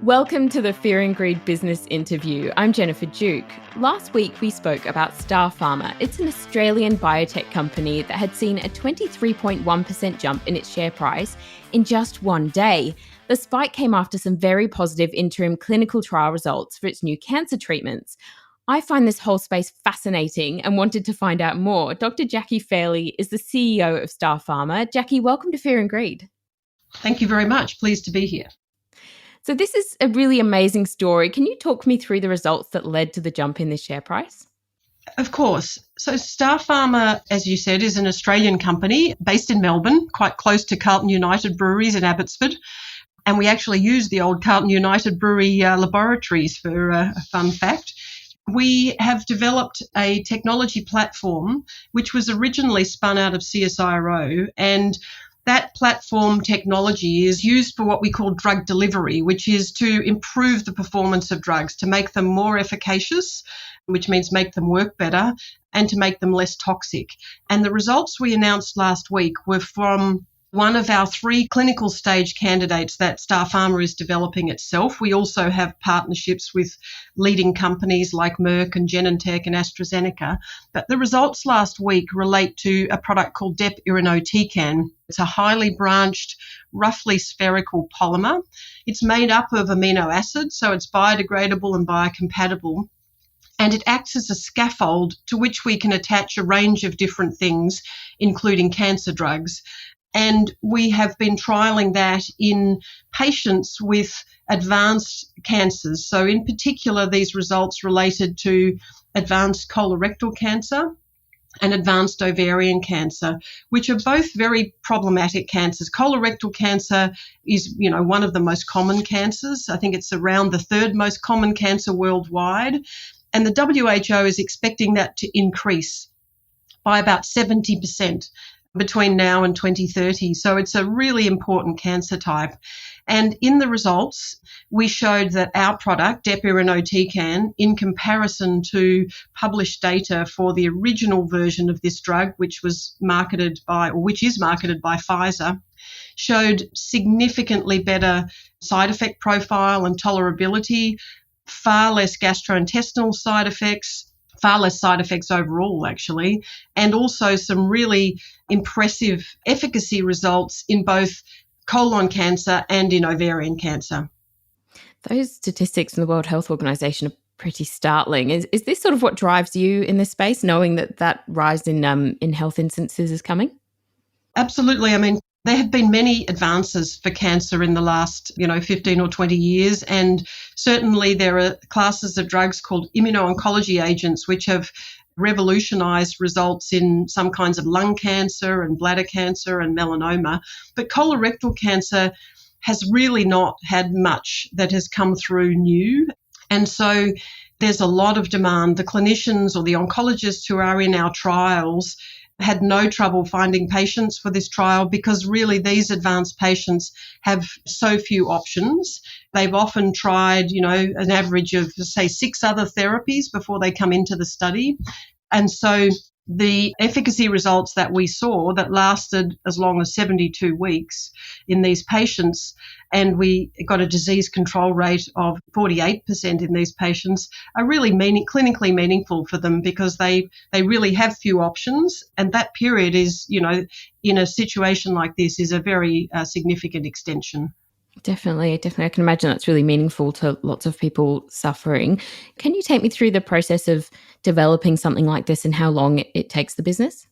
Welcome to the Fear and Greed Business Interview. I'm Jennifer Duke. Last week we spoke about Star Pharma. It's an Australian biotech company that had seen a 23.1% jump in its share price in just one day. The spike came after some very positive interim clinical trial results for its new cancer treatments. I find this whole space fascinating and wanted to find out more. Dr. Jackie Fairley is the CEO of Star Pharma. Jackie, welcome to Fear and Greed. Thank you very much. Pleased to be here. So this is a really amazing story. Can you talk me through the results that led to the jump in the share price? Of course. So Star Pharma, as you said, is an Australian company based in Melbourne, quite close to Carlton United Breweries in Abbotsford. And we actually use the old Carlton United Brewery laboratories for a fun fact. We have developed a technology platform which was originally spun out of CSIRO, and that platform technology is used for what we call drug delivery, which is to improve the performance of drugs, to make them more efficacious, which means make them work better, and to make them less toxic. And the results we announced last week were from one of our 3 clinical stage candidates that Star Pharma is developing itself. We also have partnerships with leading companies like Merck and Genentech and AstraZeneca. But the results last week relate to a product called Dep-irinotecan. It's a highly branched, roughly spherical polymer. It's made up of amino acids, so it's biodegradable and biocompatible. And it acts as a scaffold to which we can attach a range of different things, including cancer drugs. And we have been trialling that in patients with advanced cancers. So in particular, these results related to advanced colorectal cancer and advanced ovarian cancer, which are both very problematic cancers. Colorectal cancer is, one of the most common cancers. I think it's around the 3rd most common cancer worldwide. And the WHO is expecting that to increase by about 70% between now and 2030. So it's a really important cancer type. And in the results, we showed that our product, Dep-irinotecan, in comparison to published data for the original version of this drug, which is marketed by Pfizer, showed significantly better side effect profile and tolerability, far less gastrointestinal side effects, far less side effects overall, actually, and also some really impressive efficacy results in both colon cancer and in ovarian cancer. Those statistics from the World Health Organization are pretty startling. Is this sort of what drives you in this space, knowing that rise in health instances is coming? Absolutely. I mean, there have been many advances for cancer in the last, 15 or 20 years, and certainly there are classes of drugs called immuno-oncology agents which have revolutionized results in some kinds of lung cancer and bladder cancer and melanoma. But colorectal cancer has really not had much that has come through new. And so there's a lot of demand. The clinicians or the oncologists who are in our trials had no trouble finding patients for this trial because really these advanced patients have so few options. They've often tried, an average of, say, 6 other therapies before they come into the study. And so the efficacy results that we saw that lasted as long as 72 weeks in these patients, and we got a disease control rate of 48% in these patients, are really clinically meaningful for them because they really have few options. And that period is, in a situation like this, is a very significant extension. Definitely. I can imagine that's really meaningful to lots of people suffering. Can you take me through the process of developing something like this and how long it takes the business?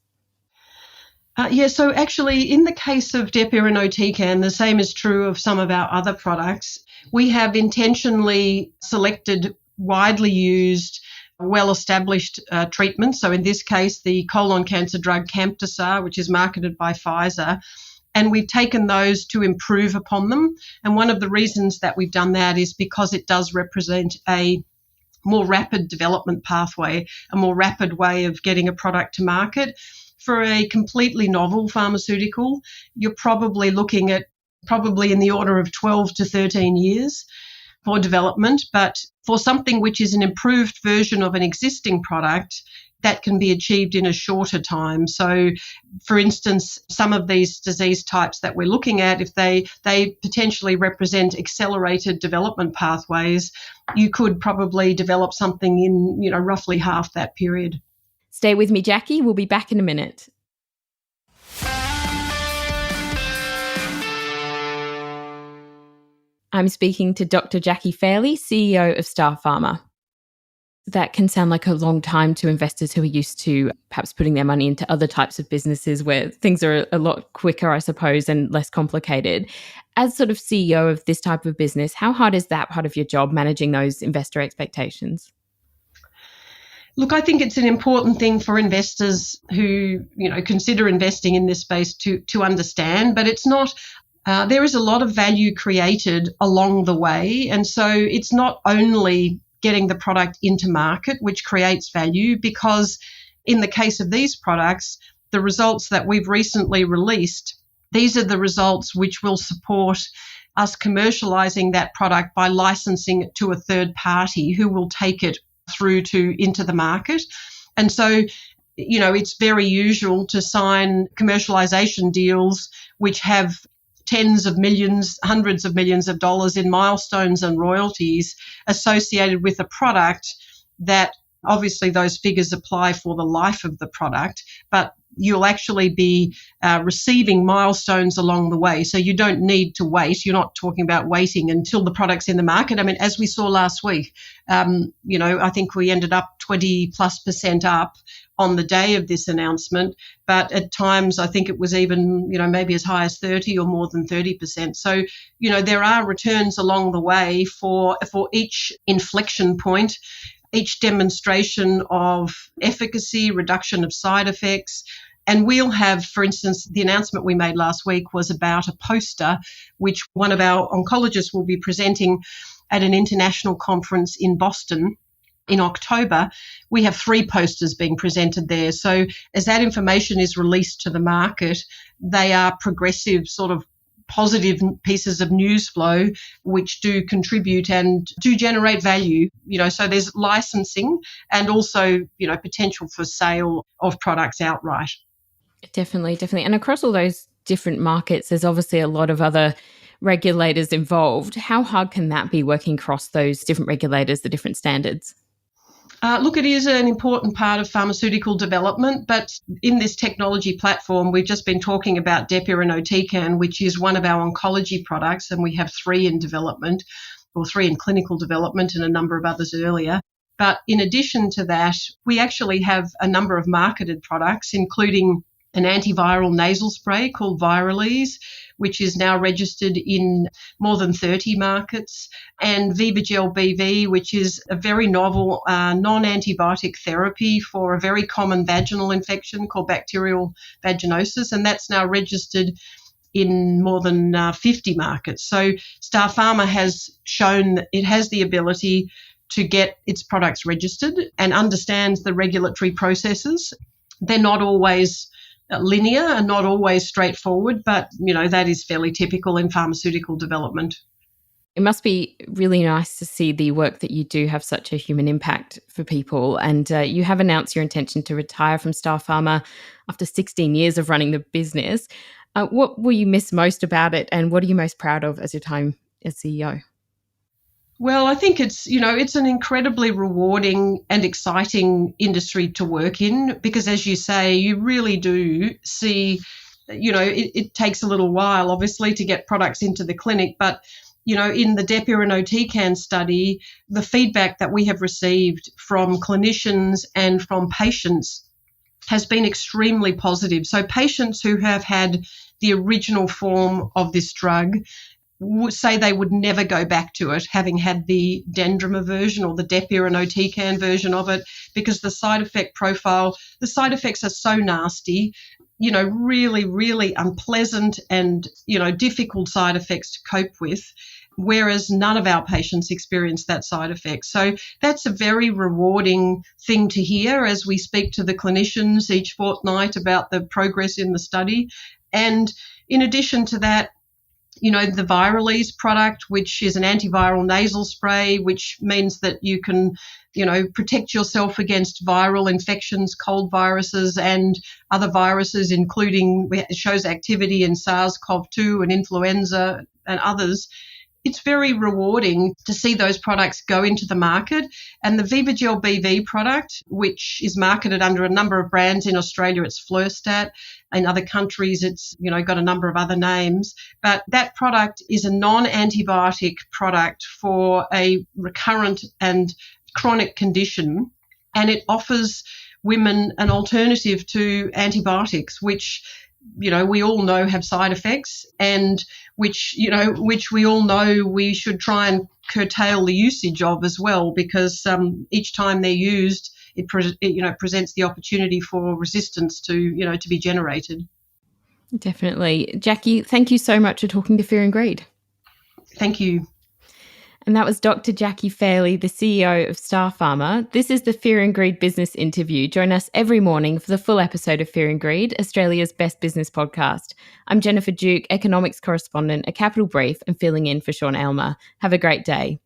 So actually in the case of Dep-irinotecan, the same is true of some of our other products. We have intentionally selected widely used, well-established treatments. So in this case, the colon cancer drug Camtasar, which is marketed by Pfizer, and we've taken those to improve upon them. And one of the reasons that we've done that is because it does represent a more rapid development pathway, a more rapid way of getting a product to market. For a completely novel pharmaceutical, you're probably looking at in the order of 12 to 13 years. for development, but for something which is an improved version of an existing product, that can be achieved in a shorter time. So, for instance, some of these disease types that we're looking at, if they potentially represent accelerated development pathways, you could probably develop something in, roughly half that period. Stay with me, Jackie. We'll be back in a minute. I'm speaking to Dr. Jackie Fairley, CEO of Star Pharma. That can sound like a long time to investors who are used to perhaps putting their money into other types of businesses where things are a lot quicker, I suppose, and less complicated. As sort of CEO of this type of business, how hard is that part of your job, managing those investor expectations? Look, I think it's an important thing for investors who, consider investing in this space to understand, but it's not. There is a lot of value created along the way, and so it's not only getting the product into market, which creates value, because in the case of these products, the results that we've recently released, these are the results which will support us commercializing that product by licensing it to a third party who will take it through into the market. And so, it's very usual to sign commercialization deals which have tens of millions, hundreds of millions of dollars in milestones and royalties associated with a product that obviously those figures apply for the life of the product, but you'll actually be receiving milestones along the way. So you don't need to wait. You're not talking about waiting until the product's in the market. I mean, as we saw last week, I think we ended up 20+% up on the day of this announcement, but at times I think it was even, maybe as high as 30 or more than 30%. So, there are returns along the way for each inflection point, each demonstration of efficacy, reduction of side effects. And we'll have, for instance, the announcement we made last week was about a poster which one of our oncologists will be presenting at an international conference in Boston in October. We have 3 posters being presented there. So as that information is released to the market, they are progressive sort of positive pieces of news flow which do contribute and do generate value. So there's licensing and also, potential for sale of products outright. Definitely. And across all those different markets, there's obviously a lot of other regulators involved. How hard can that be, working across those different regulators, the different standards? Look, it is an important part of pharmaceutical development, but in this technology platform, we've just been talking about depironotecan, which is one of our oncology products, and we have 3 in development, or 3 in clinical development and a number of others earlier. But in addition to that, we actually have a number of marketed products, including an antiviral nasal spray called Viraleze, which is now registered in more than 30 markets, and Vivagel BV, which is a very novel non-antibiotic therapy for a very common vaginal infection called bacterial vaginosis, and that's now registered in more than 50 markets. So Star Pharma has shown that it has the ability to get its products registered and understands the regulatory processes. They're not always linear and not always straightforward, but that is fairly typical in pharmaceutical development. It must be really nice to see the work that you do have such a human impact for people. And you have announced your intention to retire from Star Pharma after 16 years of running the business. What will you miss most about it, and what are you most proud of as your time as CEO? Well, I think it's an incredibly rewarding and exciting industry to work in, because as you say, you really do see, it takes a little while, obviously, to get products into the clinic. But, in the depironotecan study, the feedback that we have received from clinicians and from patients has been extremely positive. So patients who have had the original form of this drug would say they would never go back to it, having had the Dendrimer version or the depironotecan version of it, because the side effects are so nasty, really, really unpleasant and, difficult side effects to cope with, whereas none of our patients experience that side effect. So that's a very rewarding thing to hear as we speak to the clinicians each fortnight about the progress in the study. And in addition to that, the Viralise product, which is an antiviral nasal spray, which means that you can, protect yourself against viral infections, cold viruses and other viruses, including it shows activity in SARS-CoV-2 and influenza and others. It's very rewarding to see those products go into the market. And the Vivagel BV product, which is marketed under a number of brands in Australia, it's Flurstat. In other countries, it's, got a number of other names. But that product is a non-antibiotic product for a recurrent and chronic condition. And it offers women an alternative to antibiotics, which we all know have side effects, and which we all know we should try and curtail the usage of as well, because each time they're used, it presents the opportunity for resistance to be generated. Definitely. Jackie, thank you so much for talking to Fear and Greed. Thank you. And that was Dr. Jackie Fairley, the CEO of Star Pharma. This is the Fear and Greed business interview. Join us every morning for the full episode of Fear and Greed, Australia's best business podcast. I'm Jennifer Duke, economics correspondent at Capital Brief and filling in for Sean Aylmer. Have a great day.